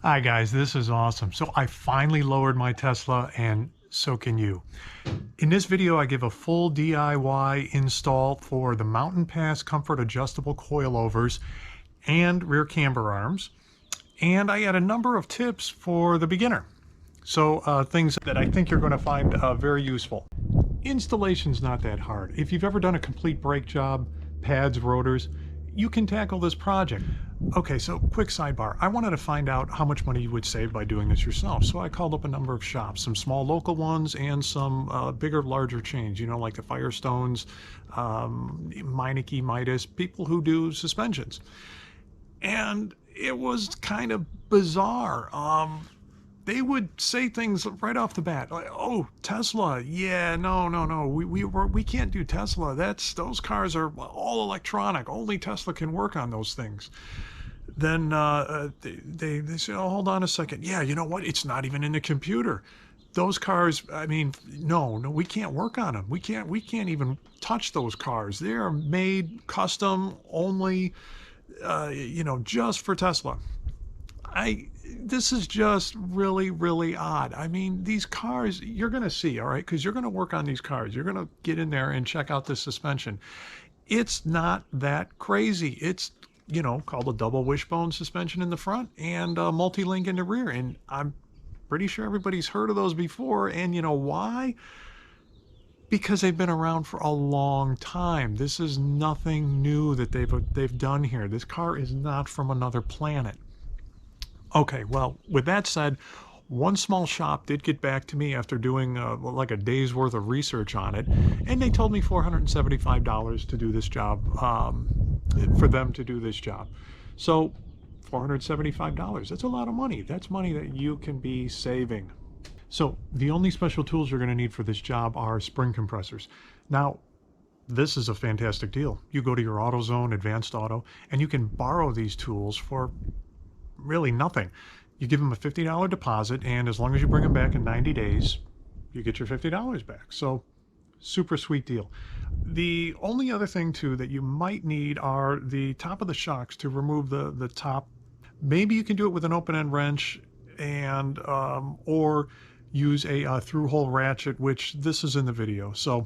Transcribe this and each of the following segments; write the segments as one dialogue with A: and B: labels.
A: Hi guys, this is awesome. So I finally lowered my Tesla and so can you. In this video, I give a full DIY install for the Mountain Pass Comfort Adjustable Coilovers and rear camber arms. And I add a number of tips for the beginner. So things that I think you're going to find very useful. Installation's not that hard. If you've ever done a complete brake job, pads, rotors, you can tackle this project. Okay, so quick sidebar. I wanted to find out how much money you would save by doing this yourself. So I called up a number of shops, some small local ones and some bigger, larger chains, you know, like the Firestones, Meineke, Midas, people who do suspensions. And it was kind of bizarre. They would say things right off the bat, like, "Oh, Tesla, yeah, no, we can't do Tesla. Those cars are all electronic. Only Tesla can work on those things." Then they say, "Oh, hold on a second. Yeah, you know what? It's not even in the computer. Those cars, I mean, no, we can't work on them. We can't even touch those cars. They are made custom only, you know, just for Tesla." This is just really, really odd. I mean, these cars, you're going to see, all right, because you're going to work on these cars. You're going to get in there and check out the suspension. It's not that crazy. It's, you know, called a double wishbone suspension in the front and a multi-link in the rear. And I'm pretty sure everybody's heard of those before. And you know why? Because they've been around for a long time. This is nothing new that they've done here. This car is not from another planet. Okay, well, with that said, one small shop did get back to me after doing like a day's worth of research on it, and they told me $475 to do this job, for them to do this job. So $475, that's a lot of money. That's money that you can be saving. So the only special tools you're going to need for this job are spring compressors. Now, this is a fantastic deal. You go to your AutoZone, Advanced Auto, and you can borrow these tools for really nothing. You give them a $50 deposit, and as long as you bring them back in 90 days, you get your $50 back. So super sweet deal. The only other thing too that you might need are the top of the shocks to remove the top. Maybe you can do it with an open-end wrench and or use a through-hole ratchet, which this is in the video. So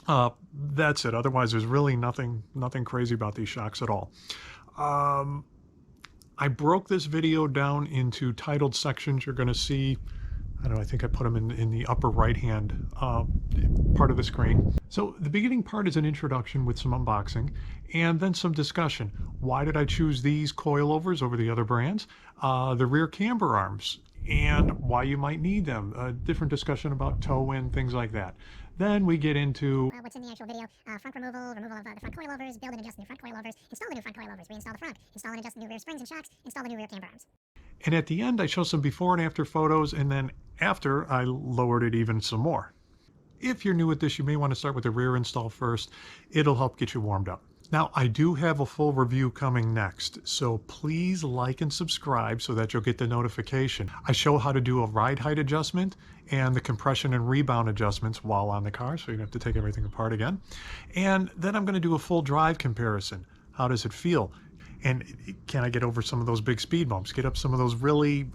A: that's it. Otherwise, there's really nothing crazy about these shocks at all. I broke this video down into titled sections. You're going to see, I don't know, I think I put them in the upper right-hand part of the screen. So the beginning part is an introduction with some unboxing and then some discussion. Why did I choose these coilovers over the other brands? The rear camber arms and why you might need them. A different discussion about toe in, things like that. Then we get into
B: what's in the actual video, frunk removal of the front coilovers, build and adjust the new front coilovers, install the new front coilovers, reinstall the frunk, install and adjust the new rear springs and shocks, install the new rear camber arms.
A: And at the end, I show some before and after photos, and then after, I lowered it even some more. If you're new at this, you may want to start with the rear install first. It'll help get you warmed up. Now, I do have a full review coming next, so please like and subscribe so that you'll get the notification. I show how to do a ride height adjustment and the compression and rebound adjustments while on the car, so you don't have to take everything apart again. And then I'm going to do a full drive comparison. How does it feel? And can I get over some of those big speed bumps? Get up some of those really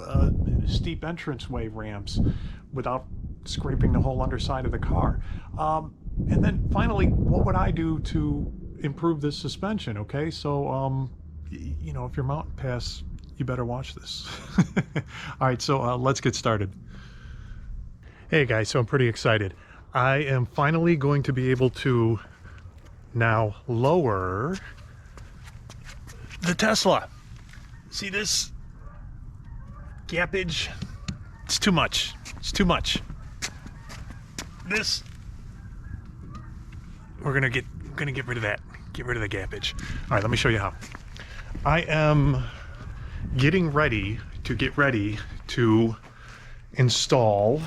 A: steep entranceway ramps without scraping the whole underside of the car? And then finally, what would I do to improve this suspension? Okay, so you know, if you're Mountain Pass, you better watch this. All right, so let's get started. Hey guys, so I'm pretty excited. I am finally going to be able to now lower the Tesla. See this gappage? It's too much. It's too much. This, we're gonna get rid of that. Get rid of the gappage. All right, let me show you how. I am getting ready to install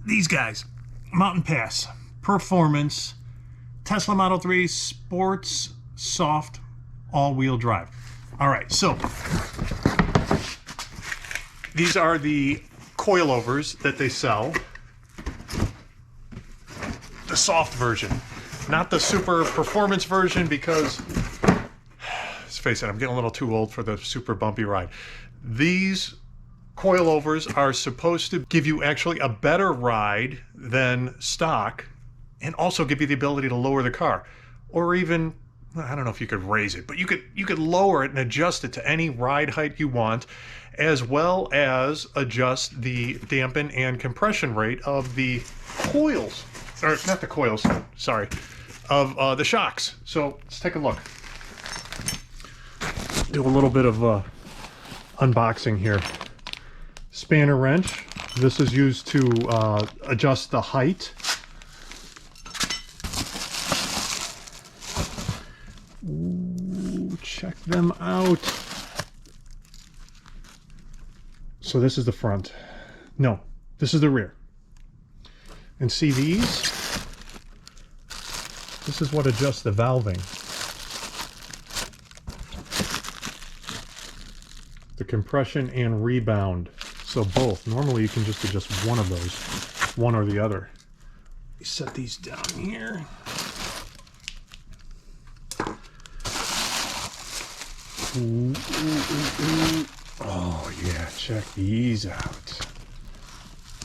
A: these guys. Mountain Pass Performance Tesla Model 3 Sports Soft All-Wheel Drive. All right, so these are the coilovers that they sell. The soft version, not the super performance version, because as face it, I'm getting a little too old for the super bumpy ride. These coilovers are supposed to give you actually a better ride than stock, and also give you the ability to lower the car, or even, I don't know if you could raise it, but you could lower it and adjust it to any ride height you want, as well as adjust the dampen and compression rate of the coils, or not the coils, sorry, of the shocks. So let's take a look. Do a little bit of unboxing here. Spanner wrench. This is used to adjust the height. Ooh, check them out. So this is the front. No, this is the rear. And see these? This is what adjusts the valving. The compression and rebound. So both. Normally you can just adjust one of those, one or the other. You set these down here. Ooh, ooh, ooh. Oh yeah, check these out.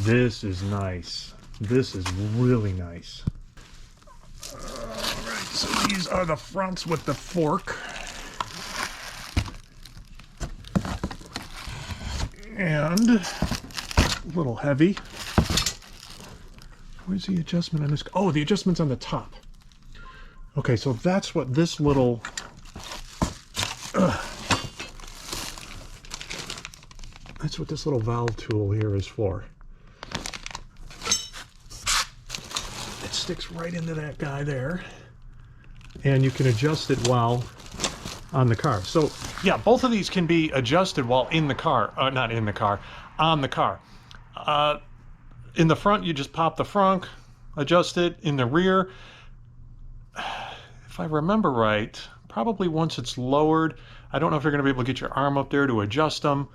A: This is nice. This is really nice. Alright, so these are the fronts with the fork. And a little heavy. Where's the adjustment on this? Oh, the adjustment's on the top. Okay, so that's what this little that's what this little valve tool here is for. It sticks right into that guy there, and you can adjust it while on the car. So yeah, both of these can be adjusted while in the car, not in the car, on the car. In the front, you just pop the frunk, adjust it. In the rear, if I remember right, probably once it's lowered, I don't know if you're going to be able to get your arm up there to adjust them,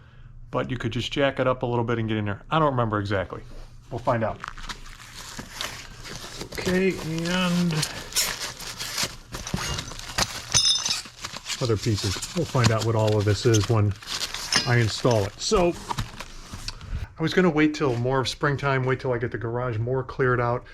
A: but you could just jack it up a little bit and get in there. I don't remember exactly. We'll find out. Okay, and other pieces. We'll find out what all of this is when I install it. So I was going to wait till more of springtime, wait till I get the garage more cleared out,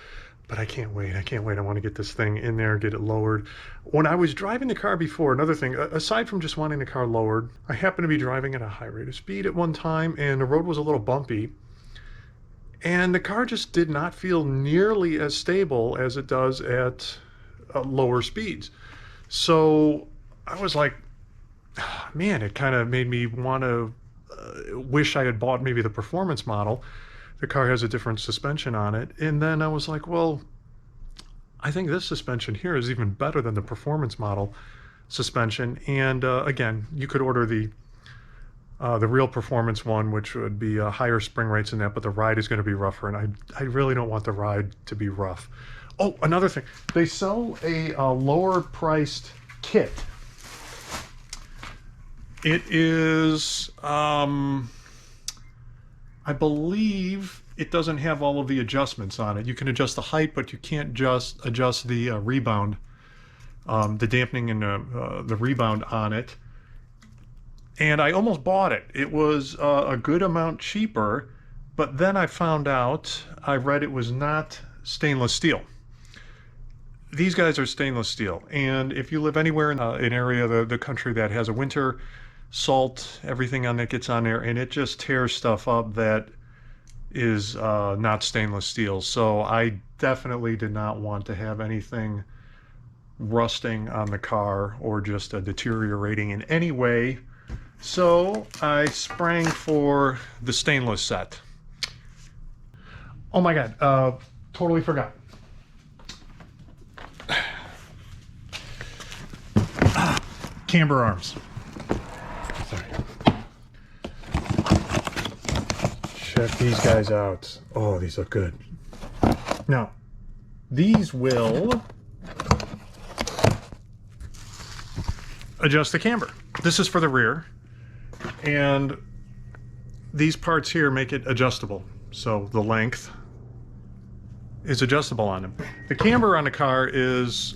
A: but I can't wait. I can't wait. I want to get this thing in there, get it lowered. When I was driving the car before, another thing, aside from just wanting the car lowered, I happened to be driving at a high rate of speed at one time, and the road was a little bumpy, and the car just did not feel nearly as stable as it does at lower speeds. So I was like, man, it kind of made me want to wish I had bought maybe the performance model. The car has a different suspension on it. And then I was like, well, I think this suspension here is even better than the performance model suspension. And again, you could order the real performance one, which would be higher spring rates than that, but the ride is going to be rougher, and I really don't want the ride to be rough. Oh, another thing, they sell a lower priced kit. It is, I believe it doesn't have all of the adjustments on it. You can adjust the height, but you can't just adjust the rebound, the dampening and the rebound on it. And I almost bought it. It was a good amount cheaper, but then I found out, I read it was not stainless steel. These guys are stainless steel, and if you live anywhere in an area of the country that has a winter, salt, everything on that gets on there, and it just tears stuff up that is not stainless steel. So I definitely did not want to have anything rusting on the car or just deteriorating in any way. So I sprang for the stainless set. Oh my God, totally forgot. Camber Arms. Sorry. Check these guys out. Oh, these look good. Now, these will adjust the camber. This is for the rear, and these parts here make it adjustable. So the length is adjustable on them. The camber on the car is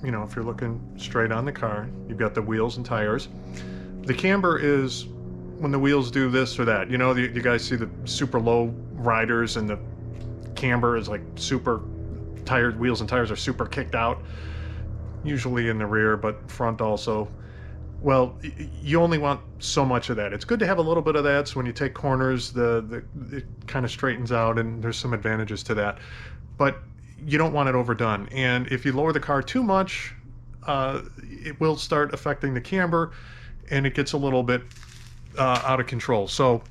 A: you know, if you're looking straight on the car, you've got the wheels and tires. The camber is when the wheels do this or that. You know, you guys see the super low riders and the camber is like super tired, wheels and tires are super kicked out, usually in the rear, but front also. Well, you only want so much of that. It's good to have a little bit of that, so when you take corners, it kind of straightens out, and there's some advantages to that. But you don't want it overdone. And if you lower the car too much, it will start affecting the camber, and it gets a little bit out of control. So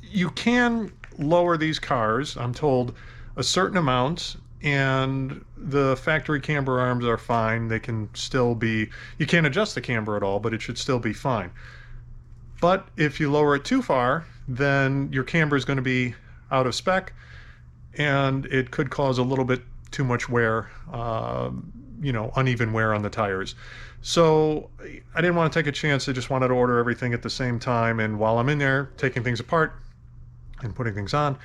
A: you can lower these cars, I'm told, a certain amount, and the factory camber arms are fine. They can still be, you can't adjust the camber at all, but it should still be fine. But if you lower it too far, then your camber is going to be out of spec, and it could cause a little bit too much wear, you know, uneven wear on the tires. So I didn't want to take a chance. I just wanted to order everything at the same time, and while I'm in there taking things apart and putting things on,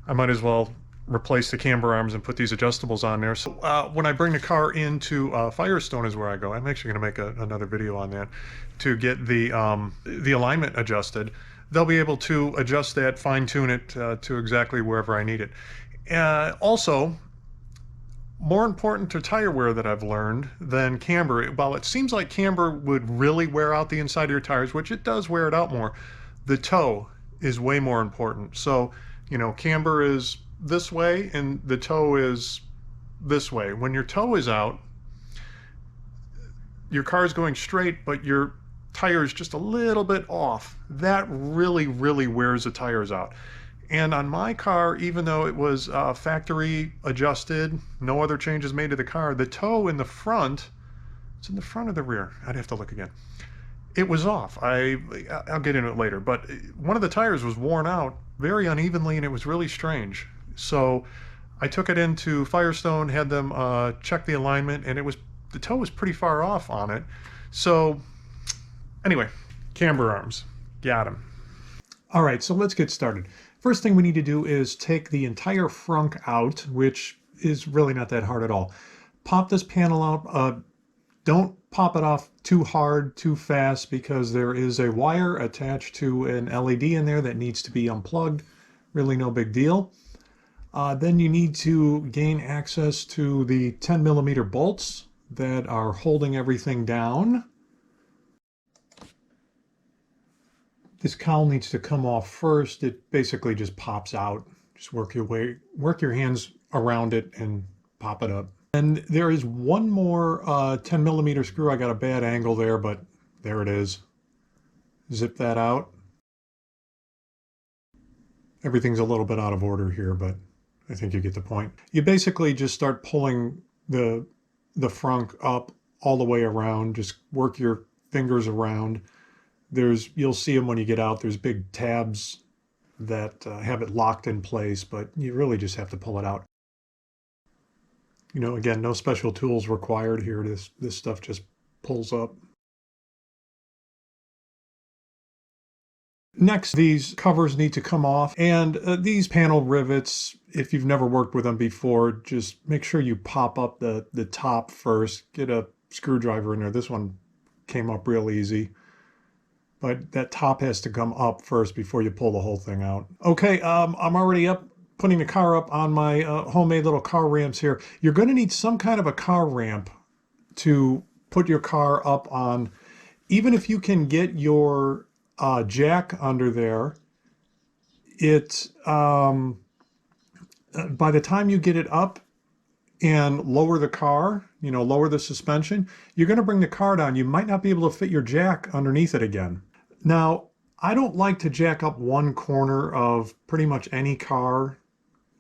A: I might as well replace the camber arms and put these adjustables on there. So when I bring the car into Firestone is where I go. I'm actually going to make another video on that to get the alignment adjusted. They'll be able to adjust that, fine tune it to exactly wherever I need it. Also, more important to tire wear that I've learned than camber, while it seems like camber would really wear out the inside of your tires, which it does wear it out more, the toe is way more important. So, you know, camber is this way and the toe is this way. When your toe is out, your car is going straight, but your tire is just a little bit off. That really, really wears the tires out. And on my car, even though it was factory adjusted, no other changes made to the car, the toe in the front, it's in the front or the rear? I'd have to look again. It was off. I'll get into it later, but one of the tires was worn out very unevenly, and it was really strange. So I took it into Firestone, had them check the alignment, and the toe was pretty far off on it. So anyway, camber arms, got them. All right, so let's get started. First thing we need to do is take the entire frunk out, which is really not that hard at all. Pop this panel out. Don't pop it off too hard, too fast, because there is a wire attached to an LED in there that needs to be unplugged. Really no big deal. Then you need to gain access to the 10mm bolts that are holding everything down. This cowl needs to come off first. It basically just pops out. Just work your hands around it and pop it up. And there is one more 10mm screw. I got a bad angle there, but there it is. Zip that out. Everything's a little bit out of order here, but I think you get the point. You basically just start pulling the frunk up all the way around. Just work your fingers around. You'll see them when you get out. There's big tabs that have it locked in place, but you really just have to pull it out. You know, again, no special tools required here. This stuff just pulls up. Next, these covers need to come off, and these panel rivets, if you've never worked with them before, just make sure you pop up the top first. Get a screwdriver in there. This one came up real easy, but that top has to come up first before you pull the whole thing out. Okay, I'm already up, putting the car up on my homemade little car ramps here. You're going to need some kind of a car ramp to put your car up on. Even if you can get your jack under there, by the time you get it up and lower the car, you know, lower the suspension, you're going to bring the car down. You might not be able to fit your jack underneath it again. Now, I don't like to jack up one corner of pretty much any car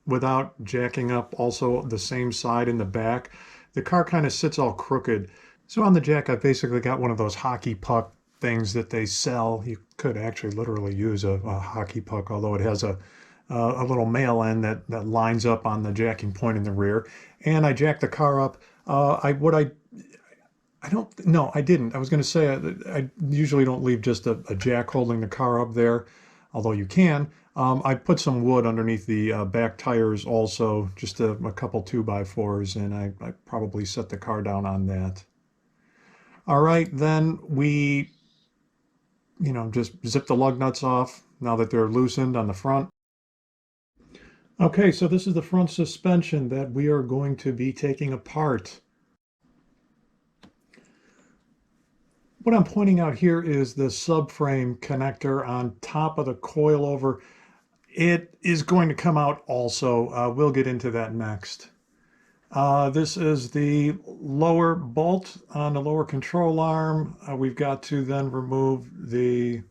A: without jacking up also the same side in the back. The car kind of sits all crooked. So on the jack, I've basically got one of those hockey puck things that they sell. You could actually literally use a hockey puck, although it has a little male end that lines up on the jacking point in the rear. And I jacked the car up. I didn't. I was going to say I usually don't leave just a jack holding the car up there, although you can. I put some wood underneath the back tires also, just a couple 2x4s, and I probably set the car down on that. All right, then we, just zip the lug nuts off now that they're loosened on the front. Okay, so this is the front suspension that we are going to be taking apart. What I'm pointing out here is the subframe connector on top of the coilover. It is going to come out also. We'll get into that next. This is the lower bolt on the lower control arm. We've got to then remove the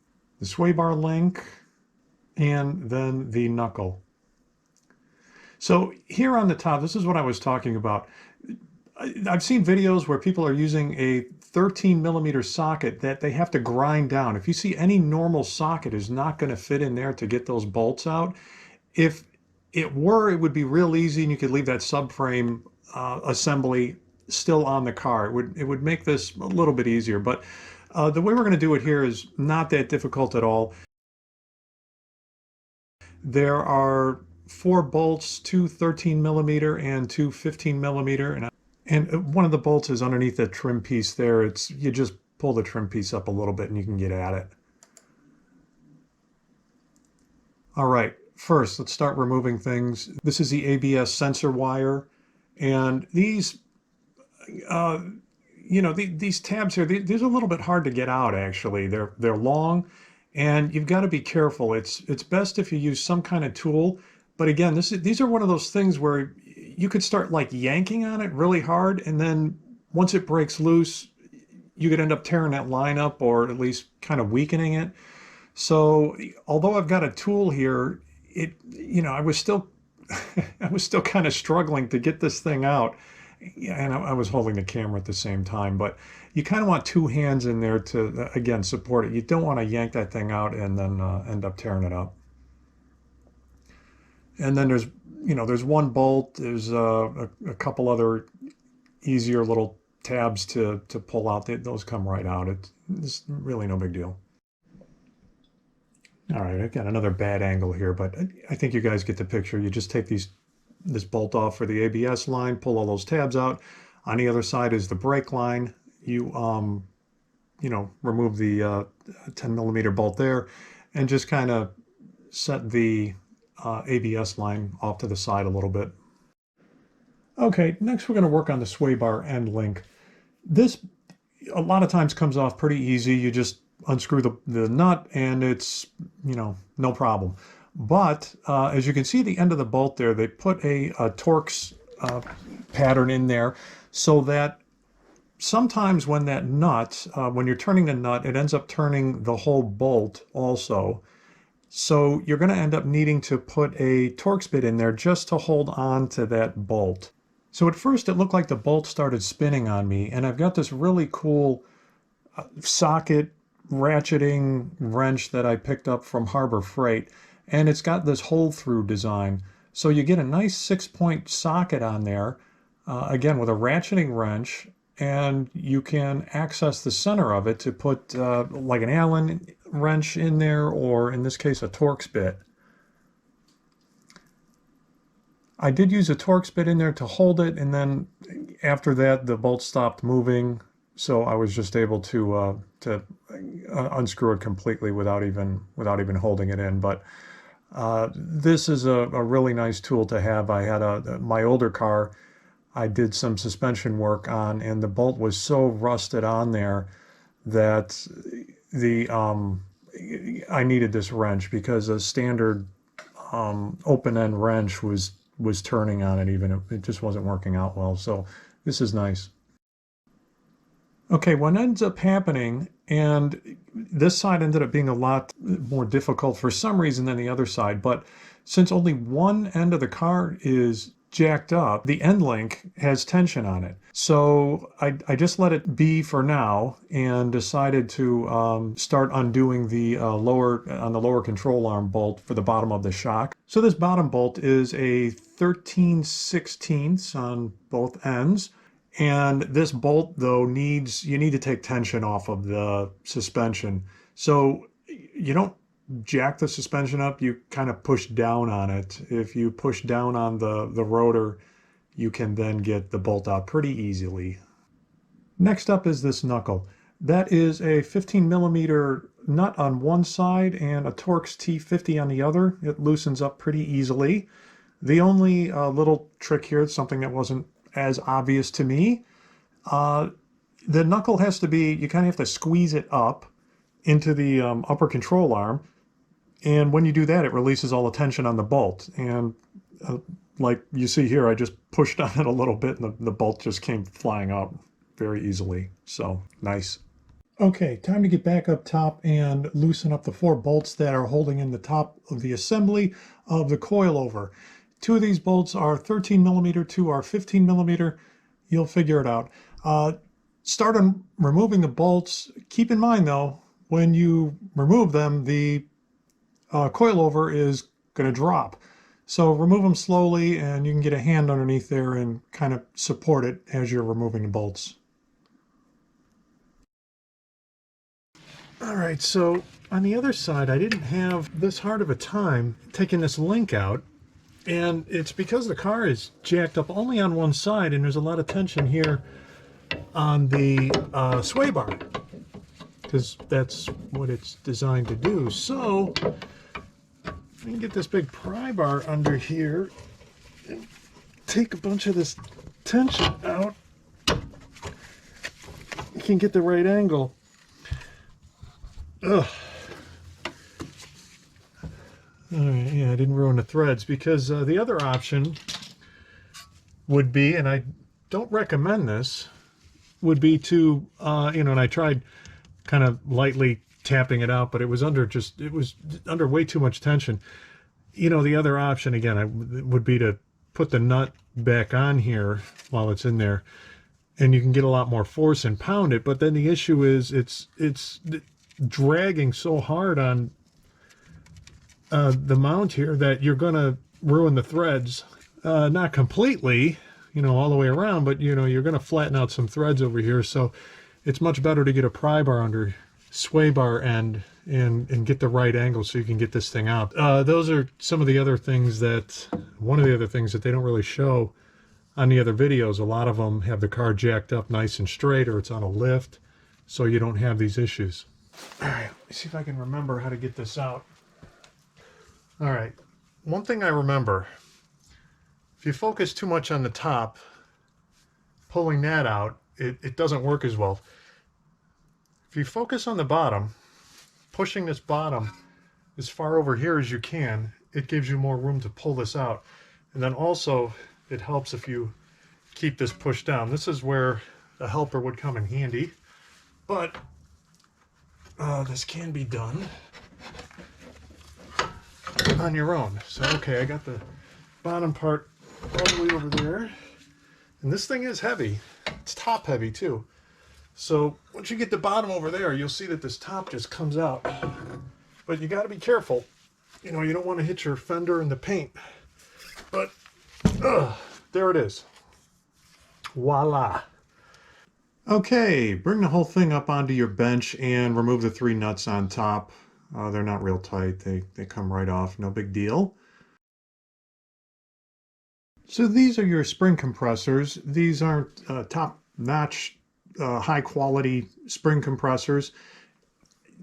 A: sway bar link and then the knuckle. So here on the top, this is what I was talking about. I've seen videos where people are using a 13mm socket that they have to grind down. If you see any normal socket is not going to fit in there to get those bolts out. If it were, it would be real easy and you could leave that subframe assembly still on the car. It would make this a little bit easier, but the way we're going to do it here is not that difficult at all. There are 4 bolts, 2 13mm and 2 15mm, and one of the bolts is underneath that trim piece there. You just pull the trim piece up a little bit and you can get at it. All right, first let's start removing things. This is the ABS sensor wire, and these these tabs here, these are a little bit hard to get out actually. They're long and you've got to be careful. It's best if you use some kind of tool. But again, these are one of those things where you could start like yanking on it really hard, and then once it breaks loose, you could end up tearing that line up or at least kind of weakening it. So although I've got a tool here, I was still I was still kind of struggling to get this thing out. And I was holding the camera at the same time, but you kind of want 2 hands in there to, again, support it. You don't want to yank that thing out and then end up tearing it up. And then there's one bolt. There's a couple other easier little tabs to pull out. Those come right out. It's really no big deal. All right, I've got another bad angle here, but I think you guys get the picture. You just take this bolt off for the ABS line, pull all those tabs out. On the other side is the brake line. You remove the 10mm bolt there and just kind of set the ABS line off to the side a little bit. Okay, next we're going to work on the sway bar end link. This a lot of times comes off pretty easy. You just unscrew the nut and it's, no problem. But as you can see at the end of the bolt there, they put a Torx pattern in there so that sometimes when that nut, when you're turning the nut, it ends up turning the whole bolt also. So you're going to end up needing to put a Torx bit in there just to hold on to that bolt. So at first it looked like the bolt started spinning on me, and I've got this really cool socket ratcheting wrench that I picked up from Harbor Freight, and it's got this hole through design. So you get a nice 6-point socket on there, again with a ratcheting wrench, and you can access the center of it to put like an Allen wrench in there, or in this case a Torx bit. I did use a Torx bit in there to hold it, and then after that the bolt stopped moving, so I was just able to unscrew it completely without even holding it in. But this is a really nice tool to have. I had my older car I did some suspension work on, and the bolt was so rusted on there that I needed this wrench, because a standard open-end wrench was turning on it. Even it just wasn't working out well. So this is nice. Okay, what ends up happening, and this side ended up being a lot more difficult for some reason than the other side, but since only one end of the car is jacked up, the end link has tension on it. So I just let it be for now and decided to start undoing the lower control arm bolt for the bottom of the shock. So this bottom bolt is a 13/16 on both ends. And this bolt, though, you need to take tension off of the suspension. So you don't jack the suspension up, you kind of push down on it. If you push down on the rotor, you can then get the bolt out pretty easily. Next up is this knuckle. That is a 15 millimeter nut on one side and a Torx T50 on the other. It loosens up pretty easily. The only little trick here, something that wasn't as obvious to me, the knuckle has to be, you kind of have to squeeze it up into the upper control arm. And when you do that, it releases all the tension on the bolt. And like you see here, I just pushed on it a little bit and the bolt just came flying out very easily. So nice. Okay, time to get back up top and loosen up the 4 bolts that are holding in the top of the assembly of the coilover. 2 of these bolts are 13 millimeter, 2 are 15 millimeter. You'll figure it out. Start on removing the bolts. Keep in mind though, when you remove them, the coilover is going to drop. So remove them slowly and you can get a hand underneath there and kind of support it as you're removing the bolts. All right, so on the other side, I didn't have this hard of a time taking this link out, and it's because the car is jacked up only on one side and there's a lot of tension here on the sway bar, because that's what it's designed to do. So if we can get this big pry bar under here and take a bunch of this tension out, you can get the right angle. Ugh. All right, yeah, I didn't ruin the threads, because the other option would be, and I don't recommend this, would be to, you know, and I tried kind of lightly tapping it out, but it was under way too much tension. You know, the other option, again, would be to put the nut back on here while it's in there, and you can get a lot more force and pound it, but then the issue is it's dragging so hard on the mount here that you're gonna ruin the threads. Not completely, you know, all the way around, but you know, you're gonna flatten out some threads over here. So it's much better to get a pry bar under sway bar end and get the right angle so you can get this thing out. Those are some of the other things one of the other things that they don't really show on the other videos. A lot of them have the car jacked up nice and straight, or it's on a lift, so you don't have these issues. All right, let me see if I can remember how to get this out. All right, one thing I remember, if you focus too much on the top, pulling that out, it doesn't work as well. If you focus on the bottom, pushing this bottom as far over here as you can, it gives you more room to pull this out. And then also, it helps if you keep this pushed down. This is where a helper would come in handy, but this can be done on your own. So, okay, I got the bottom part all the way over there. And this thing is heavy. It's top heavy too. So once you get the bottom over there, you'll see that this top just comes out. But you got to be careful. You know, you don't want to hit your fender in the paint. But there it is. Voila. Okay, bring the whole thing up onto your bench and remove the 3 nuts on top. They're not real tight. They come right off. No big deal. So these are your spring compressors. These aren't top-notch, high-quality spring compressors,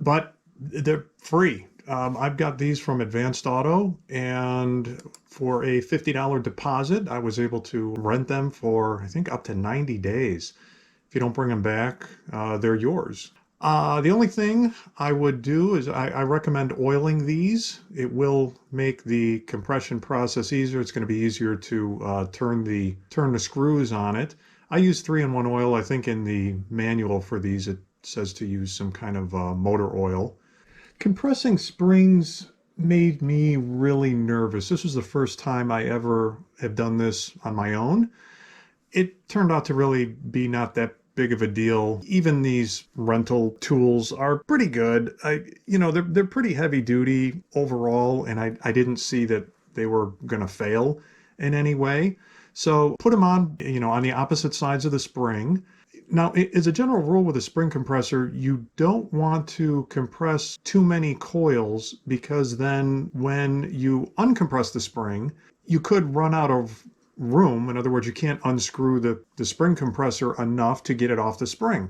A: but they're free. I've got these from Advanced Auto, and for a $50 deposit, I was able to rent them for, I think, up to 90 days. If you don't bring them back, they're yours. The only thing I would do is I recommend oiling these. It will make the compression process easier. It's going to be easier to turn the screws on it. I use 3-in-1 oil. I think in the manual for these it says to use some kind of motor oil. Compressing springs made me really nervous. This was the first time I ever have done this on my own. It turned out to really be not that big of a deal. Even these rental tools are pretty good. You know, they're pretty heavy duty overall, and I didn't see that they were going to fail in any way. So put them on, you know, on the opposite sides of the spring. Now, as a general rule with a spring compressor, you don't want to compress too many coils because then when you uncompress the spring, you could run out of room. In other words, you can't unscrew the spring compressor enough to get it off the spring.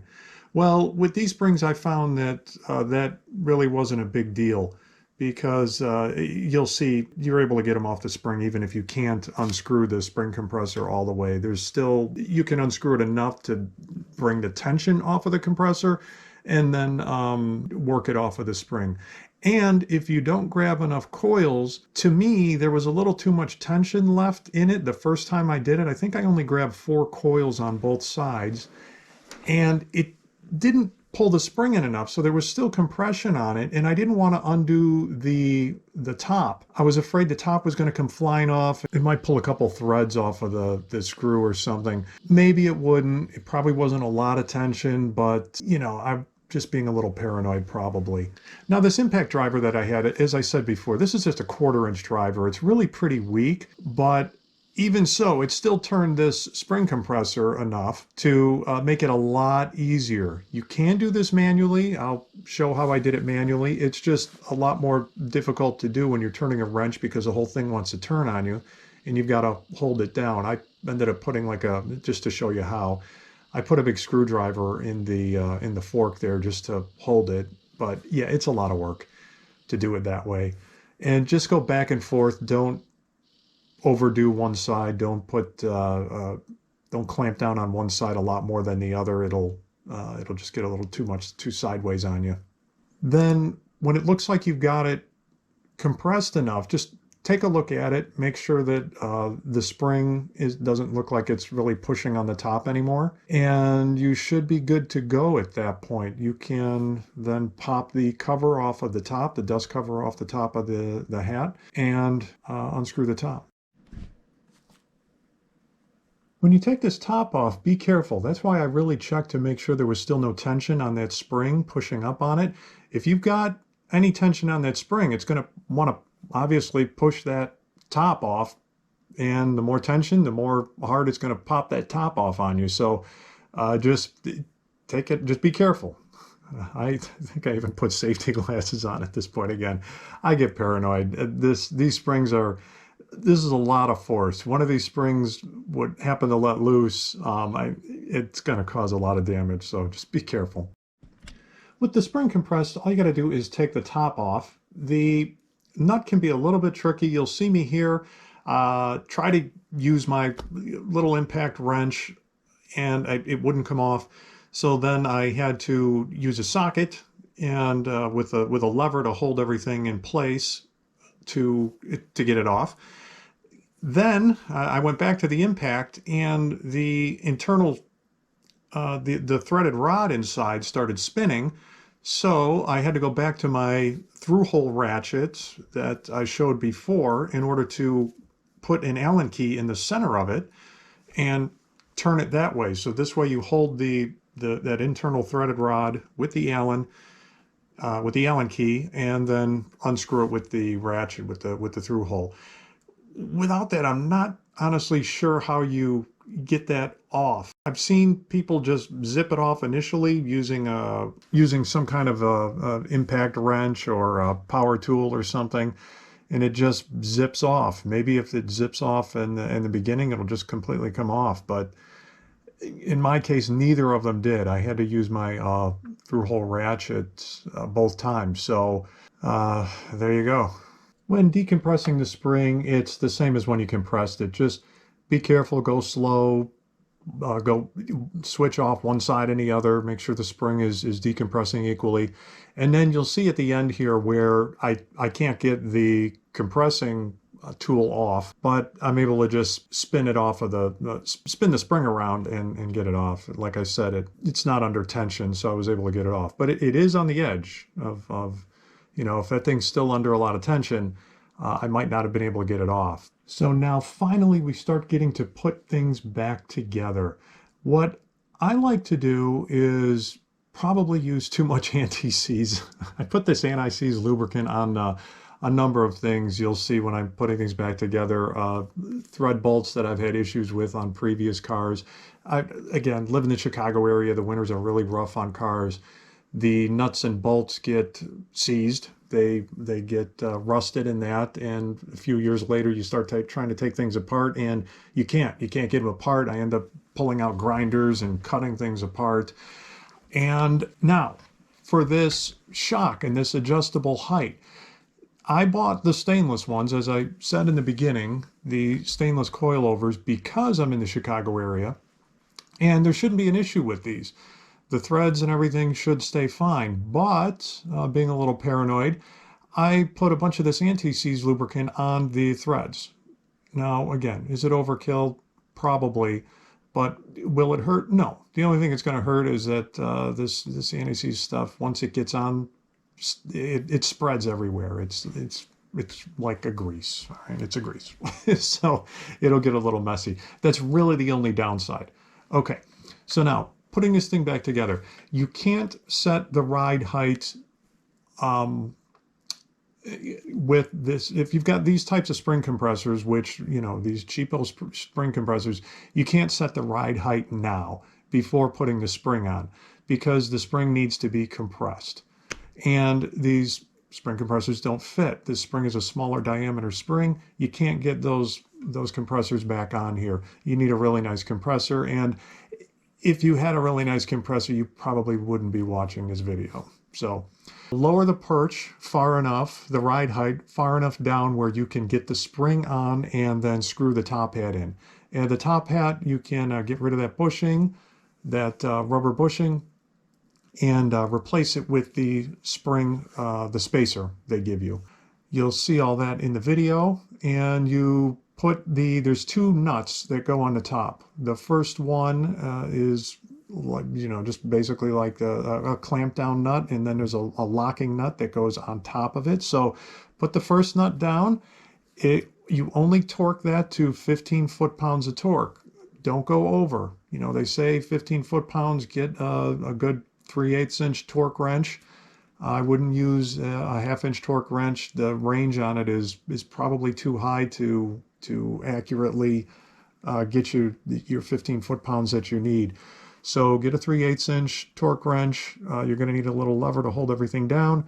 A: Well, with these springs, I found that that really wasn't a big deal because you'll see you're able to get them off the spring even if you can't unscrew the spring compressor all the way. There's still, you can unscrew it enough to bring the tension off of the compressor and then work it off of the spring. And if you don't grab enough coils, to me, there was a little too much tension left in it. The first time I did it, I think I only grabbed 4 coils on both sides, and it didn't pull the spring in enough, so there was still compression on it, and I didn't want to undo the top. I was afraid the top was going to come flying off. It might pull a couple threads off of the screw or something. Maybe it wouldn't. It probably wasn't a lot of tension, but you know, I'm just being a little paranoid probably. Now this impact driver that I had, as I said before, this is just a 1/4-inch driver. It's really pretty weak, but even so, it still turned this spring compressor enough to make it a lot easier. You can do this manually. I'll show how I did it manually. It's just a lot more difficult to do when you're turning a wrench because the whole thing wants to turn on you and you've got to hold it down. I ended up putting like a, just to show you how, I put a big screwdriver in the fork there just to hold it. But yeah, it's a lot of work to do it that way. And just go back and forth. Don't overdo one side. Don't put don't clamp down on one side a lot more than the other. It'll just get a little too sideways on you. Then when it looks like you've got it compressed enough, just take a look at it. Make sure that the spring doesn't look like it's really pushing on the top anymore, and you should be good to go at that point. You can then pop the cover off of the top, the dust cover off the top of the hat, and unscrew the top. When you take this top off, be careful. That's why I really checked to make sure there was still no tension on that spring pushing up on it. If you've got any tension on that spring, it's going to want to obviously push that top off. And the more tension, the more hard it's going to pop that top off on you. So just take it, just be careful. I think I even put safety glasses on at this point again. I get paranoid. These springs are, this is a lot of force. One of these springs would happen to let loose, it's going to cause a lot of damage, so just be careful. With the spring compressed, all you got to do is take the top off. The nut can be a little bit tricky. You'll see me here try to use my little impact wrench, and it wouldn't come off. So then I had to use a socket and with a lever to hold everything in place to get it off. Then I went back to the impact, and the internal, the threaded rod inside started spinning. So I had to go back to my through-hole ratchet that I showed before in order to put an Allen key in the center of it and turn it that way. So this way you hold that internal threaded rod with the Allen key, and then unscrew it with the ratchet with the through hole. Without that, I'm not honestly sure how you get that off. I've seen people just zip it off initially using some kind of a impact wrench or a power tool or something, and it just zips off. Maybe if it zips off in the beginning, it'll just completely come off. But in my case, neither of them did. I had to use my through-hole ratchet both times. So there you go. When decompressing the spring, it's the same as when you compressed it. Just be careful, go slow, go switch off one side and the other, make sure the spring is decompressing equally. And then you'll see at the end here where I can't get the compressing tool off, but I'm able to just spin it off of spin the spring around and get it off. Like I said, it's not under tension, so I was able to get it off. But it is on the edge of you know, if that thing's still under a lot of tension, I might not have been able to get it off. So now finally we start getting to put things back together. What I like to do is probably use too much anti-seize. I put this anti-seize lubricant on a number of things you'll see when I'm putting things back together. Thread bolts that I've had issues with on previous cars. Again, live in the Chicago area. The winters are really rough on cars. The nuts and bolts get seized. They get rusted in that, and a few years later you start trying to take things apart, and you can't get them apart. I end up pulling out grinders and cutting things apart. And now for this shock and this adjustable height, I bought the stainless ones, as I said in the beginning, the stainless coilovers, because I'm in the Chicago area, and there shouldn't be an issue with these. The threads and everything should stay fine, but being a little paranoid, I put a bunch of this anti-seize lubricant on the threads. Now, again, is it overkill? Probably, but will it hurt? No. The only thing it's going to hurt is that this anti-seize stuff, once it gets on, it spreads everywhere. It's like a grease. All right? It's a grease. So it'll get a little messy. That's really the only downside. Okay, so now, putting this thing back together, you can't set the ride height with this. If you've got these types of spring compressors, which, you know, these cheapo spring compressors, you can't set the ride height now before putting the spring on, because the spring needs to be compressed. And these spring compressors don't fit. This spring is a smaller diameter spring. You can't get those compressors back on here. You need a really nice compressor, and if you had a really nice compressor, you probably wouldn't be watching this video. So lower the perch far enough, the ride height far enough down where you can get the spring on, and then screw the top hat in. And the top hat, you can get rid of that bushing, that rubber bushing, and replace it with the spring, the spacer they give you. You'll see all that in the video, and you put there's two nuts that go on the top. The first one is, like, you know, just basically like a clamp down nut, and then there's a locking nut that goes on top of it. So put the first nut down. You only torque that to 15 foot-pounds of torque. Don't go over. You know, they say 15 foot-pounds, get a good 3/8 inch torque wrench. I wouldn't use a 1/2 inch torque wrench. The range on it is probably too high to accurately get you your 15 foot-pounds that you need. So get a 3/8 inch torque wrench. You're going to need a little lever to hold everything down,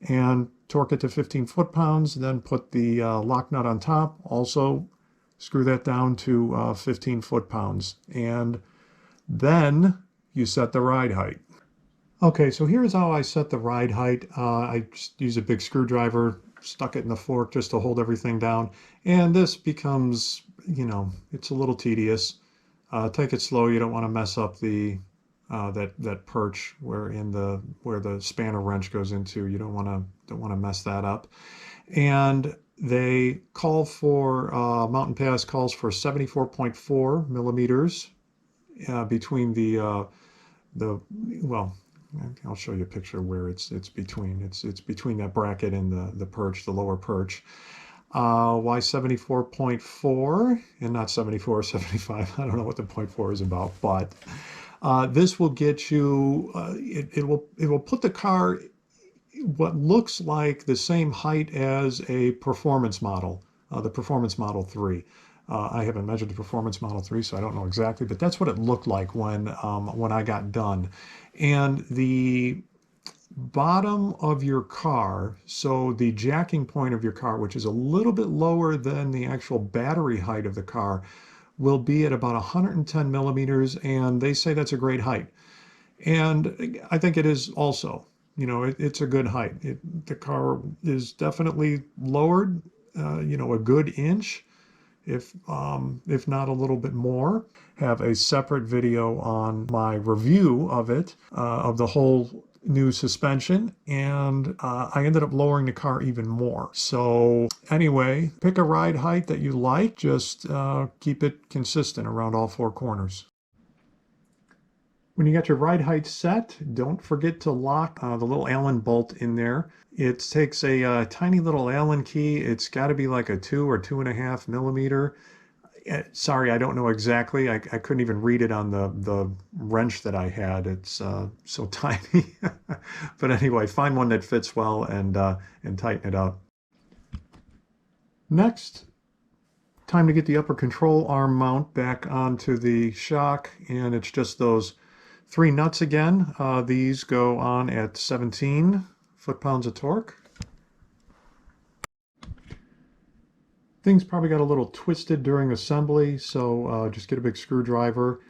A: and torque it to 15 foot-pounds. Then put the lock nut on top. Also screw that down to 15 foot-pounds. And then you set the ride height. Okay, so here's how I set the ride height. I just use a big screwdriver, stuck it in the fork just to hold everything down. And this becomes, you know, it's a little tedious. Take it slow. You don't want to mess up the that perch where the spanner wrench goes into. You don't want to mess that up. And they call for Mountain Pass calls for 74.4 millimeters between well, I'll show you a picture where it's between. It's between that bracket and the perch, the lower perch. Why 74.4 and not 74 or 75? I don't know what the 0.4 is about, but this will get you. It will put the car what looks like the same height as a performance model, the Performance Model 3. I haven't measured the Performance Model 3, so I don't know exactly, but that's what it looked like when I got done. And the bottom of your car, so the jacking point of your car, which is a little bit lower than the actual battery height of the car, will be at about 110 millimeters, and they say that's a great height. And I think it is also. You know, it's a good height. The car is definitely lowered, you know, a good inch, if not a little bit more. Have a separate video on my review of it, of the whole new suspension, and I ended up lowering the car even more. So anyway, pick a ride height that you like. Just keep it consistent around all four corners. When you got your ride height set, don't forget to lock the little Allen bolt in there. It takes a tiny little Allen key. It's got to be like a 2 or 2.5 millimeter. Sorry, I don't know exactly. I couldn't even read it on the wrench that I had. It's so tiny. But anyway, find one that fits well and tighten it up. Next, time to get the upper control arm mount back onto the shock, and it's just those 3 nuts again. These go on at 17 foot-pounds of torque. Things probably got a little twisted during assembly, so just get a big screwdriver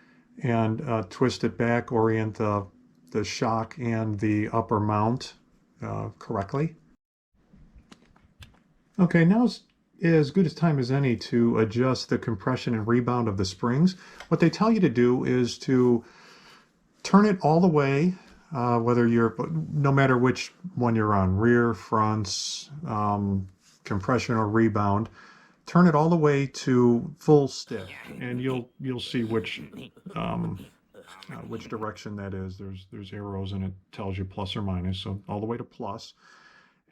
A: and twist it back, orient the shock and the upper mount correctly. Okay, now's as good a time as any to adjust the compression and rebound of the springs. What they tell you to do is to turn it all the way, no matter which one you're on, rear, fronts, compression or rebound, turn it all the way to full stiff, and you'll see which direction that is. There's arrows and it tells you plus or minus, so all the way to plus.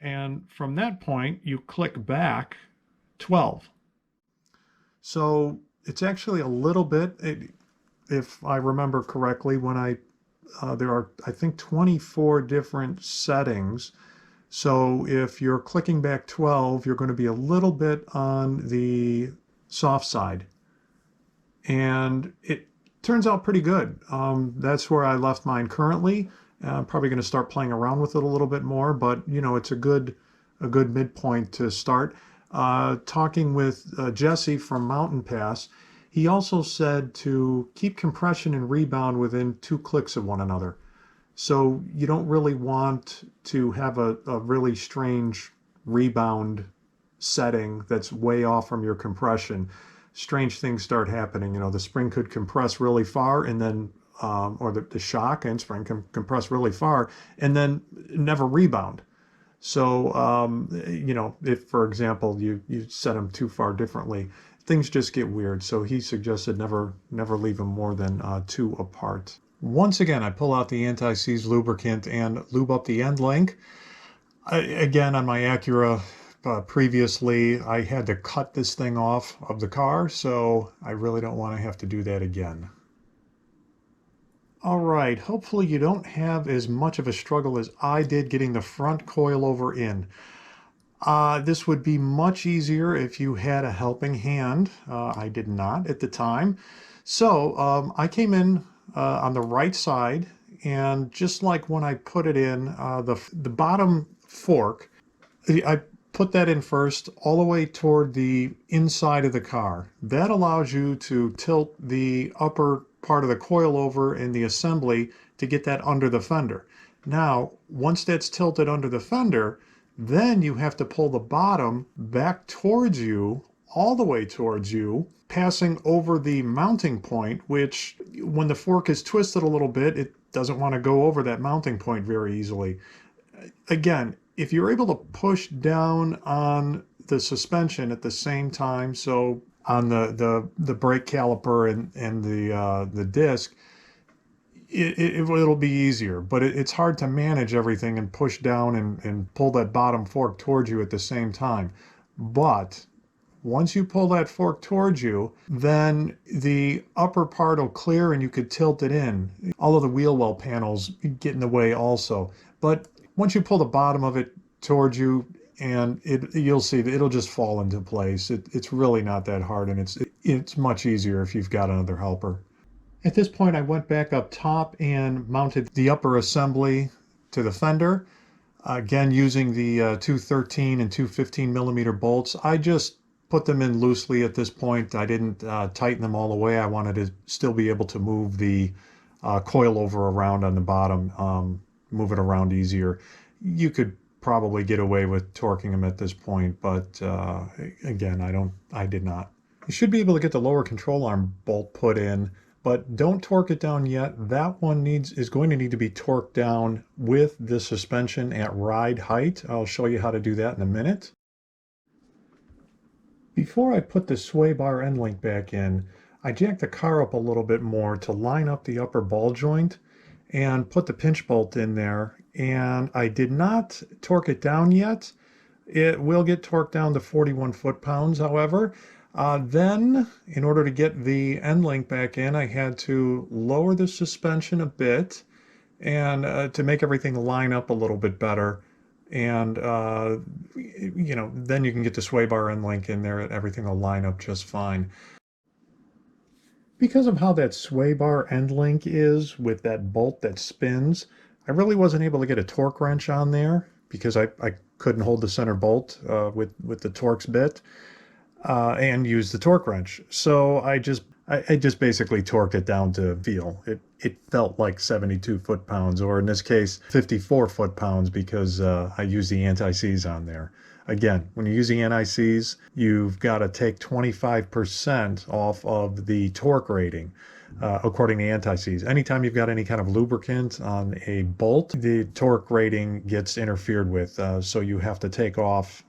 A: And from that point, you click back 12. So it's actually a little bit, if I remember correctly, when there are, I think, 24 different settings. So if you're clicking back 12, you're going to be a little bit on the soft side. And it turns out pretty good. That's where I left mine currently. I'm probably going to start playing around with it a little bit more, but you know, it's a good midpoint to start. Talking with Jesse from Mountain Pass, he also said to keep compression and rebound within 2 clicks of one another. So you don't really want to have a really strange rebound setting that's way off from your compression. Strange things start happening. You know, the spring could compress really far and then, or the shock and spring can compress really far and then never rebound. So, you know, if, for example, you set them too far differently, things just get weird. So he suggested never leave them more than 2 apart. Once again, I pull out the anti-seize lubricant and lube up the end link. Again, on my Acura previously, I had to cut this thing off of the car, so I really don't want to have to do that again. All right, hopefully you don't have as much of a struggle as I did getting the front coilover in. This would be much easier if you had a helping hand. I did not at the time. So I came in on the right side, and just like when I put it in, the bottom fork, I put that in first all the way toward the inside of the car. That allows you to tilt the upper part of the coilover in the assembly to get that under the fender. Now, once that's tilted under the fender, then you have to pull the bottom back towards you, all the way towards you, passing over the mounting point, which when the fork is twisted a little bit, it doesn't want to go over that mounting point very easily. Again, if you're able to push down on the suspension at the same time, so on the brake caliper and the disc, it'll be easier, but it's hard to manage everything and push down and pull that bottom fork towards you at the same time. But once you pull that fork towards you, then the upper part will clear and you could tilt it in. All of the wheel well panels get in the way also. But once you pull the bottom of it towards you, and you'll see that it'll just fall into place. It's really not that hard, and it's much easier if you've got another helper. At this point, I went back up top and mounted the upper assembly to the fender. Again, using the 213 and 215 millimeter bolts. I just put them in loosely at this point. I didn't tighten them all the way. I wanted to still be able to move the coilover around on the bottom, move it around easier. You could probably get away with torquing them at this point, but again, I did not. You should be able to get the lower control arm bolt put in, but don't torque it down yet. That one is going to need to be torqued down with the suspension at ride height. I'll show you how to do that in a minute. Before I put the sway bar end link back in, I jacked the car up a little bit more to line up the upper ball joint and put the pinch bolt in there. And I did not torque it down yet. It will get torqued down to 41 foot-pounds, however. Then, in order to get the end link back in, I had to lower the suspension a bit and to make everything line up a little bit better. And, then you can get the sway bar end link in there and everything will line up just fine. Because of how that sway bar end link is with that bolt that spins, I really wasn't able to get a torque wrench on there because I couldn't hold the center bolt with the Torx bit and use the torque wrench. So I just basically torqued it down to feel. It felt like 72 foot-pounds, or in this case, 54 foot-pounds, because I used the anti-seize on there. Again, when you use the anti-seize, you've got to take 25% off of the torque rating, according to anti-seize. Anytime you've got any kind of lubricant on a bolt, the torque rating gets interfered with, so you have to take off.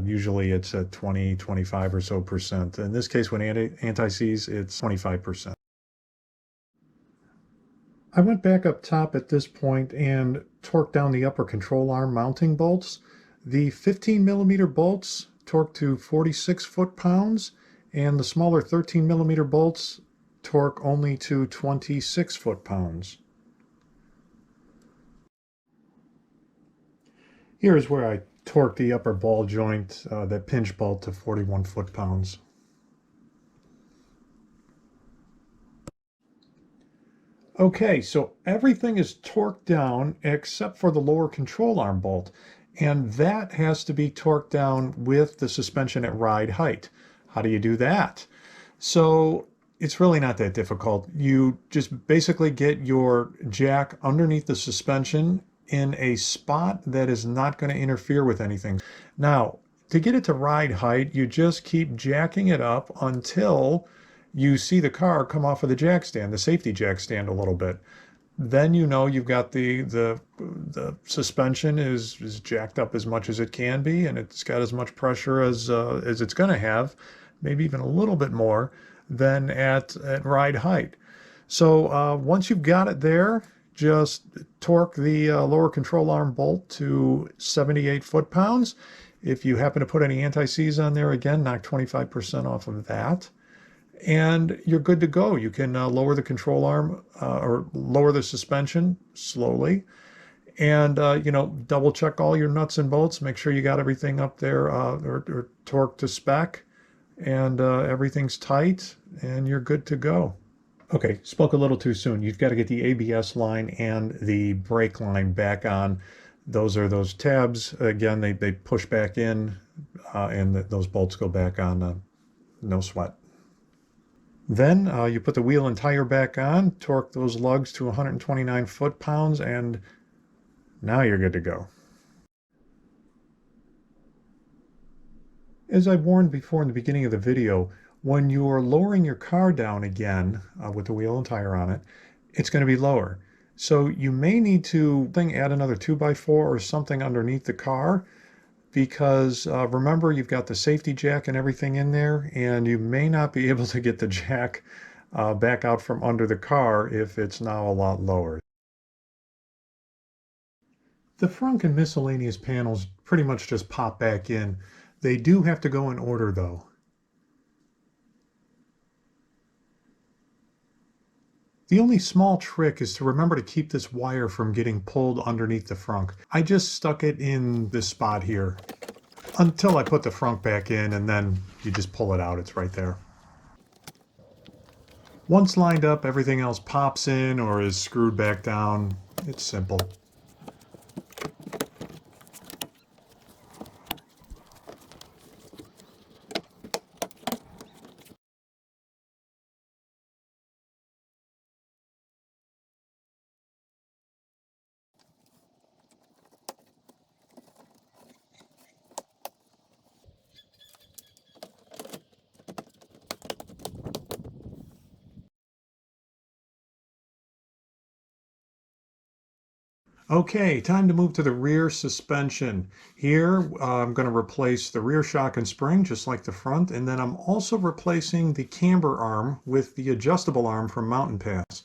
A: Usually it's at 20, 25 or so percent. In this case, when anti-seize, it's 25%. I went back up top at this point and torqued down the upper control arm mounting bolts. The 15mm bolts torqued to 46 foot-pounds, and the smaller 13mm bolts torque only to 26 foot-pounds. Here's where I torque the upper ball joint, that pinch bolt, to 41 foot-pounds. Okay, so everything is torqued down except for the lower control arm bolt, and that has to be torqued down with the suspension at ride height. How do you do that? So it's really not that difficult. You just basically get your jack underneath the suspension in a spot that is not going to interfere with anything. Now, to get it to ride height, you just keep jacking it up until you see the car come off of the jack stand, the safety jack stand, a little bit. Then you know you've got the suspension is jacked up as much as it can be, and it's got as much pressure as it's going to have, maybe even a little bit more than at ride height. So once you've got it there, just torque the lower control arm bolt to 78 foot-pounds. If you happen to put any anti-seize on there, again, knock 25% off of that, and you're good to go. You can lower the control arm or lower the suspension slowly, and double check all your nuts and bolts. Make sure you got everything up there or torqued to spec, and everything's tight, and you're good to go. Okay, spoke a little too soon. You've got to get the ABS line and the brake line back on. Those are those tabs. Again, they push back in, and those bolts go back on. No sweat. Then you put the wheel and tire back on, torque those lugs to 129 foot-pounds, and now you're good to go. As I warned before in the beginning of the video, when you're lowering your car down again with the wheel and tire on it, it's going to be lower. So you may need to add another 2x4 or something underneath the car, because remember, you've got the safety jack and everything in there, and you may not be able to get the jack back out from under the car if it's now a lot lower. The Frunk and miscellaneous panels pretty much just pop back in. They do have to go in order though. The only small trick is to remember to keep this wire from getting pulled underneath the frunk. I just stuck it in this spot here until I put the frunk back in, and then you just pull it out. It's right there. Once lined up, everything else pops in or is screwed back down. It's simple. Okay, time to move to the rear suspension. Here, I'm going to replace the rear shock and spring just like the front, and then I'm also replacing the camber arm with the adjustable arm from Mountain Pass.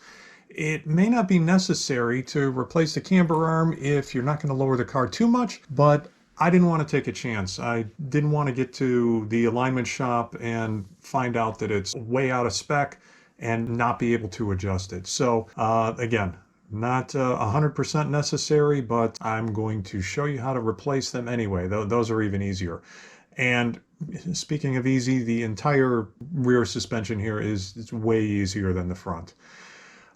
A: It may not be necessary to replace the camber arm if you're not going to lower the car too much, but I didn't want to take a chance. I didn't want to get to the alignment shop and find out that it's way out of spec and not be able to adjust it. So again, Not 100% necessary, but I'm going to show you how to replace them anyway. Those are even easier. And speaking of easy, the entire rear suspension here is way easier than the front.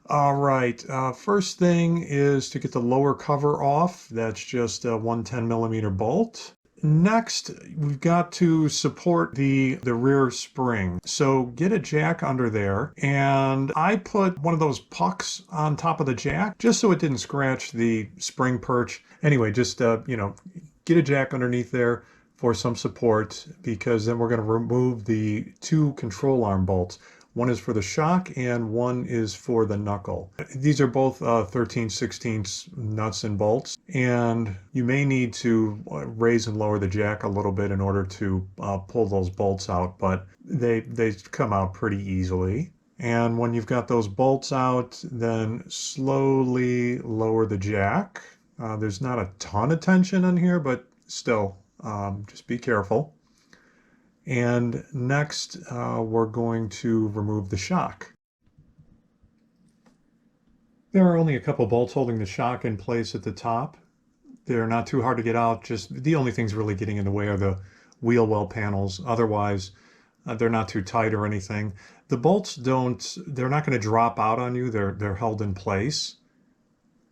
A: All right, first thing is to get the lower cover off. That's just a 110mm bolt. Next, we've got to support the rear spring. So get a jack under there, and I put one of those pucks on top of the jack just so it didn't scratch the spring perch. Anyway, just, get a jack underneath there for some support, because then we're going to remove the two control arm bolts. One is for the shock and one is for the knuckle. These are both 13/16 nuts and bolts, and you may need to raise and lower the jack a little bit in order to pull those bolts out, but they come out pretty easily. And when you've got those bolts out, then slowly lower the jack. There's not a ton of tension in here, but still, just be careful. And next, we're going to remove the shock. There are only a couple bolts holding the shock in place at the top. They're not too hard to get out. Just the only things really getting in the way are the wheel well panels. Otherwise, they're not too tight or anything. The bolts they're not going to drop out on you. They're held in place.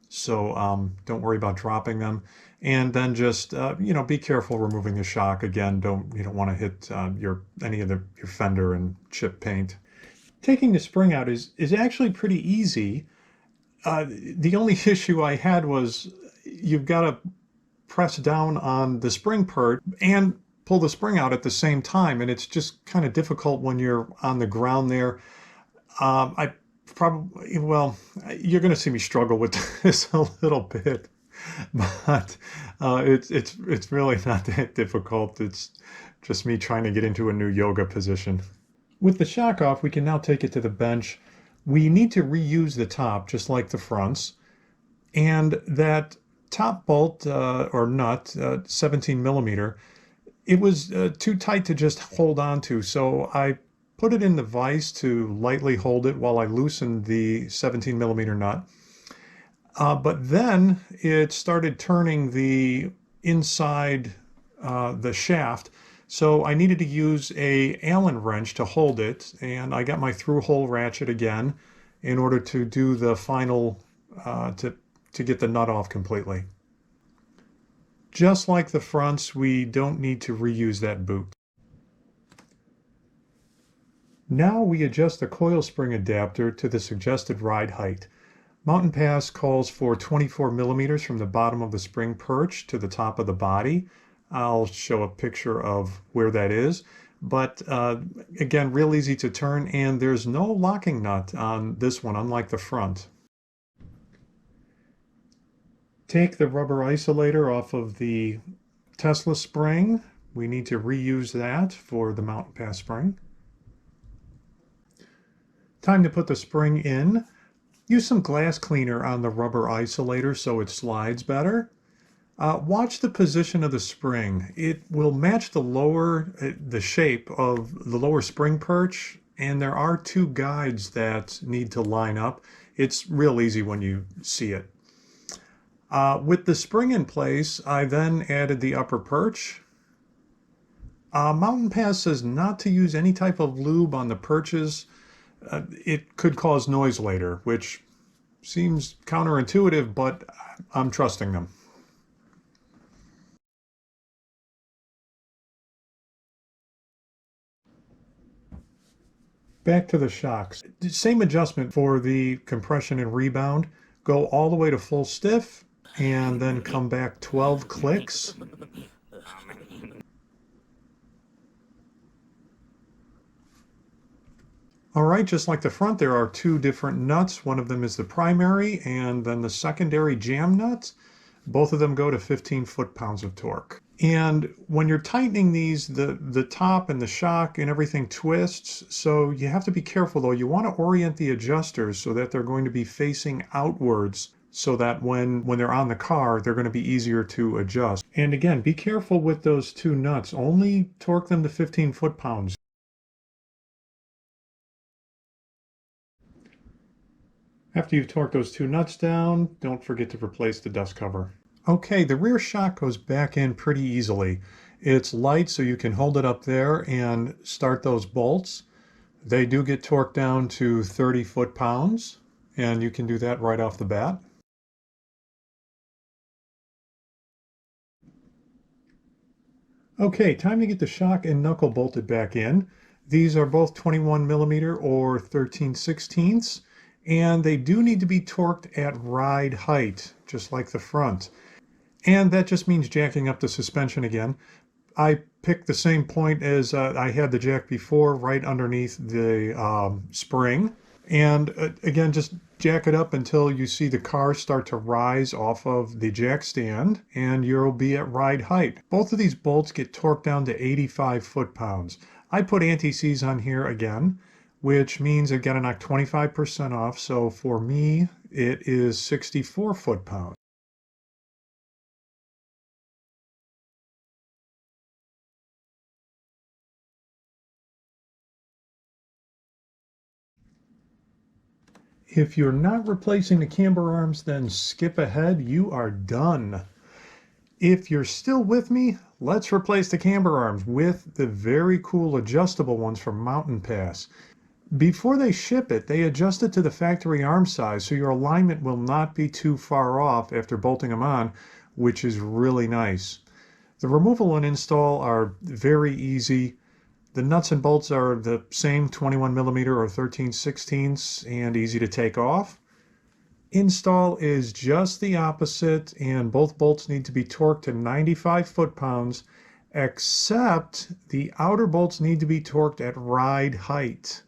A: So don't worry about dropping them. And then just, be careful removing the shock. Again, you don't want to hit any of your fender and chip paint. Taking the spring out is actually pretty easy. The only issue I had was you've got to press down on the spring perch and pull the spring out at the same time. And it's just kind of difficult when you're on the ground there. You're going to see me struggle with this a little bit, but it's really not that difficult. It's just me trying to get into a new yoga position. With the shock off, we can now take it to the bench. We need to reuse the top, just like the fronts, and that top bolt or nut, 17mm, it was too tight to just hold on to, so I put it in the vise to lightly hold it while I loosened the 17mm nut. But then it started turning the inside, the shaft, so I needed to use a Allen wrench to hold it, and I got my through-hole ratchet again in order to do the final, to get the nut off completely. Just like the fronts, we don't need to reuse that boot. Now we adjust the coil spring adapter to the suggested ride height. Mountain Pass calls for 24mm from the bottom of the spring perch to the top of the body. I'll show a picture of where that is. But again, real easy to turn, and there's no locking nut on this one, unlike the front. Take the rubber isolator off of the Tesla spring. We need to reuse that for the Mountain Pass spring. Time to put the spring in. Use some glass cleaner on the rubber isolator so it slides better. Watch the position of the spring. It will match the shape of the lower spring perch, and there are two guides that need to line up. It's real easy when you see it. With the spring in place, I then added the upper perch. Mountain Pass says not to use any type of lube on the perches. It could cause noise later, which seems counterintuitive, but I'm trusting them. Back to the shocks. Same adjustment for the compression and rebound. Go all the way to full stiff and then come back 12 clicks. All right, just like the front, there are two different nuts. One of them is the primary, and then the secondary jam nut. Both of them go to 15 foot-pounds of torque. And when you're tightening these, the top and the shock and everything twists, so you have to be careful though. You want to orient the adjusters so that they're going to be facing outwards, so that when they're on the car, they're going to be easier to adjust. And again, be careful with those two nuts. Only torque them to 15 foot-pounds. After you've torqued those two nuts down, don't forget to replace the dust cover. Okay, the rear shock goes back in pretty easily. It's light, so you can hold it up there and start those bolts. They do get torqued down to 30 foot-pounds, and you can do that right off the bat. Okay, time to get the shock and knuckle bolted back in. These are both 21 millimeter or 13/16, and they do need to be torqued at ride height, just like the front. And that just means jacking up the suspension again. I picked the same point as I had the jack before, right underneath the spring. And again, just jack it up until you see the car start to rise off of the jack stand, and you'll be at ride height. Both of these bolts get torqued down to 85 foot-pounds. I put anti-seize on here again, which means I've got to knock 25% off. So for me, it is 64 foot-pounds. If you're not replacing the camber arms, then skip ahead. You are done. If you're still with me, let's replace the camber arms with the very cool adjustable ones from Mountain Pass. Before they ship it, they adjust it to the factory arm size, so your alignment will not be too far off after bolting them on, which is really nice. The removal and install are very easy. The nuts and bolts are the same 21 millimeter or 13/16 and easy to take off. Install is just the opposite, and both bolts need to be torqued to 95 foot-pounds, except the outer bolts need to be torqued at ride height.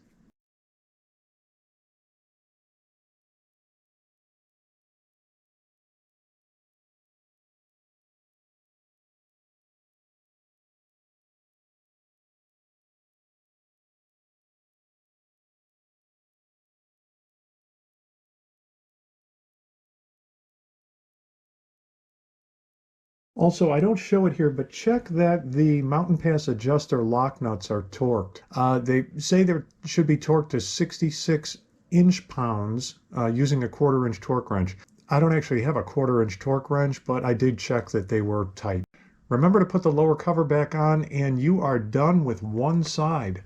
A: Also, I don't show it here, but check that the Mountain Pass adjuster lock nuts are torqued. They say they should be torqued to 66 inch-pounds using a 1/4 inch torque wrench. I don't actually have a 1/4 inch torque wrench, but I did check that they were tight. Remember to put the lower cover back on, and you are done with one side.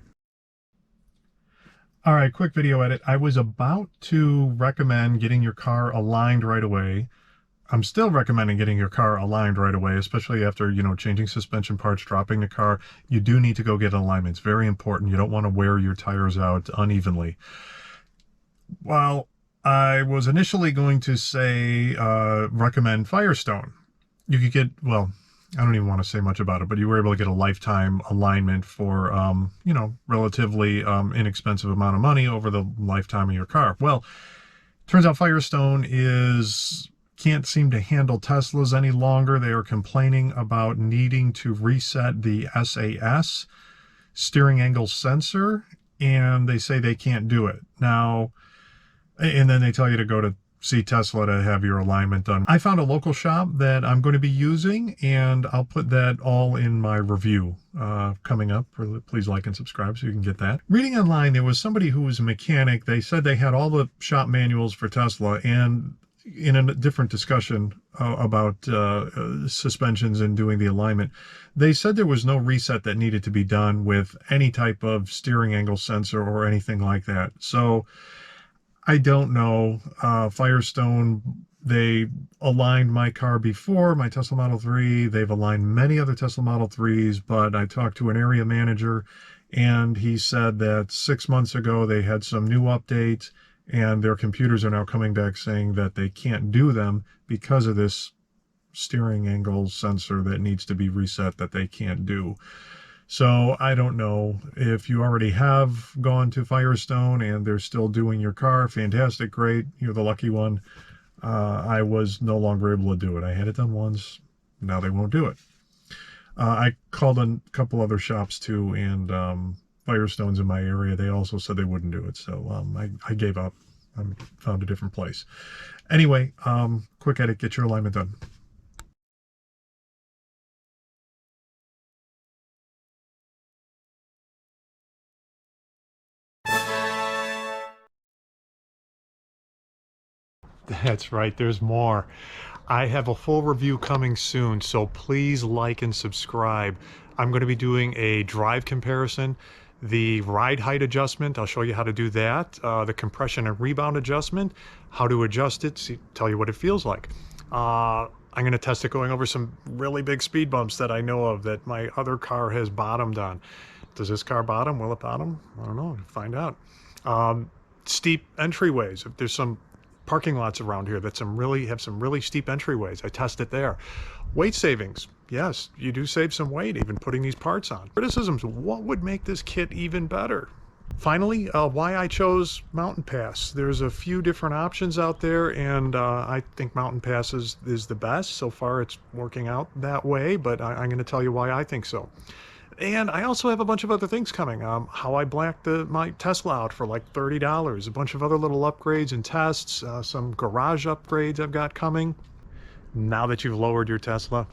A: All right, quick video edit. I was about to recommend getting your car aligned right away. I'm still recommending getting your car aligned right away, especially after, changing suspension parts, dropping the car. You do need to go get alignment. It's very important. You don't want to wear your tires out unevenly. Well, I was initially going to say recommend Firestone. You could get, well, I don't even want to say much about it, but you were able to get a lifetime alignment for, relatively inexpensive amount of money over the lifetime of your car. Well, turns out Firestone can't seem to handle Teslas any longer. They are complaining about needing to reset the SAS, steering angle sensor, and they say they can't do it. Now, and then they tell you to go to see Tesla to have your alignment done. I found a local shop that I'm going to be using, and I'll put that all in my review coming up. Please like and subscribe so you can get that. Reading online, there was somebody who was a mechanic. They said they had all the shop manuals for Tesla, and in a different discussion about suspensions and doing the alignment, they said there was no reset that needed to be done with any type of steering angle sensor or anything like that. So I don't know. Firestone, they aligned my car before, my Tesla Model 3. They've aligned many other Tesla Model 3s, but I talked to an area manager, and he said that 6 months ago they had some new updates, and their computers are now coming back saying that they can't do them because of this steering angle sensor that needs to be reset that they can't do. So I don't know if you already have gone to Firestone and they're still doing your car. Fantastic, great. You're the lucky one. I was no longer able to do it. I had it done once. Now they won't do it. I called a couple other shops too, and Firestone's in my area. They also said they wouldn't do it. So I gave up. I found a different place. Anyway, quick edit, get your alignment done. That's right, there's more. I have a full review coming soon, so please like and subscribe. I'm going to be doing a drive comparison, the ride height adjustment, I'll show you how to do that, the compression and rebound adjustment, how to adjust it, see, tell you what it feels like. I'm going to test it going over some really big speed bumps that I know of that my other car has bottomed on. Does this car bottom? Will it bottom? I don't know. Find out. Steep entryways. If there's some parking lots around here that have some really steep entryways, I test it there. Weight savings. Yes, you do save some weight even putting these parts on. Criticisms. What would make this kit even better? Finally, why I chose Mountain Pass. There's a few different options out there, and I think Mountain Pass is the best. So far, it's working out that way, but I'm going to tell you why I think so. And I also have a bunch of other things coming. How I blacked my Tesla out for like $30. A bunch of other little upgrades and tests. Some garage upgrades I've got coming. Now that you've lowered your Tesla,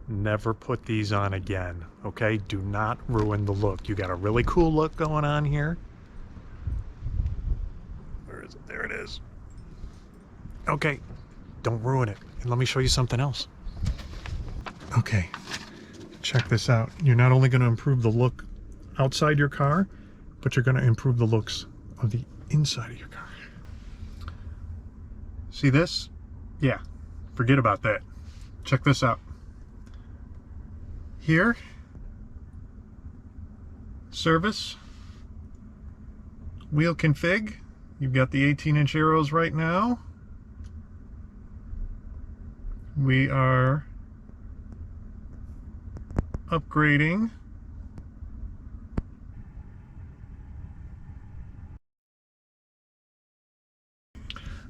A: never put these on again, okay? Do not ruin the look. You got a really cool look going on here. Where is it? There it is. Okay, don't ruin it. And let me show you something else. Okay, check this out. You're not only going to improve the look outside your car, but you're going to improve the looks of the inside of your car. See this? Yeah, forget about that. Check this out. Here, service, wheel config. You've got the 18-inch arrows right now. We are upgrading.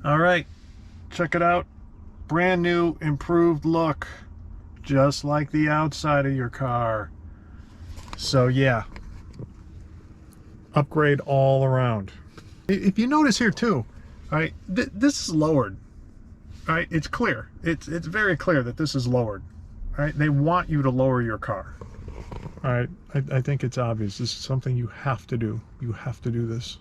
A: All right, check it out. Brand new, improved look. Just like the outside of your car. So yeah, upgrade all around. If you notice here too, all right, this is lowered. All right, it's clear. It's very clear that this is lowered. All right, they want you to lower your car. All right, I think it's obvious. This is something you have to do. You have to do this.